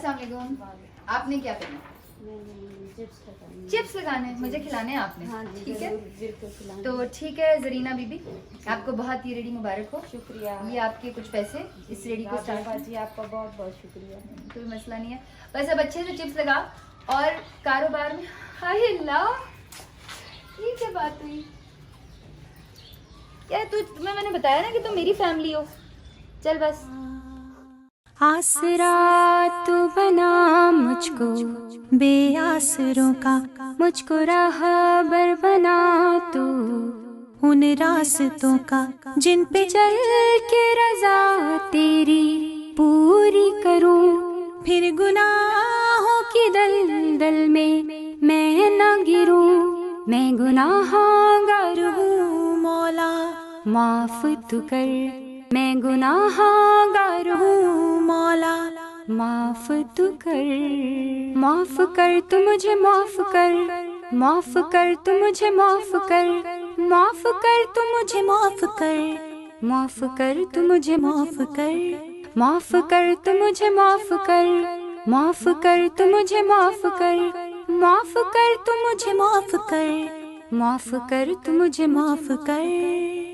अस्सलाम वालेकुम। आपने क्या करना? चिप्स लगाने, मुझे खिलाने हैं आपने। हाँ जी, ठीक है, बिल्कुल खिलाएंगे। तो ठीक है जरीना बीबी, आपको बहुत ही रेडी मुबारक हो। शुक्रिया। ये आपके कुछ पैसे इस रेडी को स्टार्ट। जी आपका बहुत बहुत शुक्रिया। कोई मसला नहीं है, बस अब अच्छे से चिप्स लगा और कारोबार में। हाय अल्लाह, ये क्या बात हुई? क्या तुम्हें मैंने बताया ना कि तुम मेरी फैमिली हो। चल बस। आसरा तू बना मुझको बेआसरों का, मुझको राहबर बना तू उन रास्तों का जिन पे चल के रजा तेरी पूरी करूं। फिर गुनाहों की दलदल में मैं न गिरूं। मैं गुनाहगार हूँ मौला माफ तू कर। मैं गुनाहगार हूँ मौला माफ तू कर। माफ कर तू मुझे माफ कर। माफ कर तू मुझे माफ कर। माफ कर तू मुझे माफ कर। माफ कर तू मुझे माफ कर। माफ कर तू मुझे माफ कर। माफ कर तू मुझे माफ कर। माफ कर तू मुझे माफ कर। माफ कर तू मुझे माफ कर।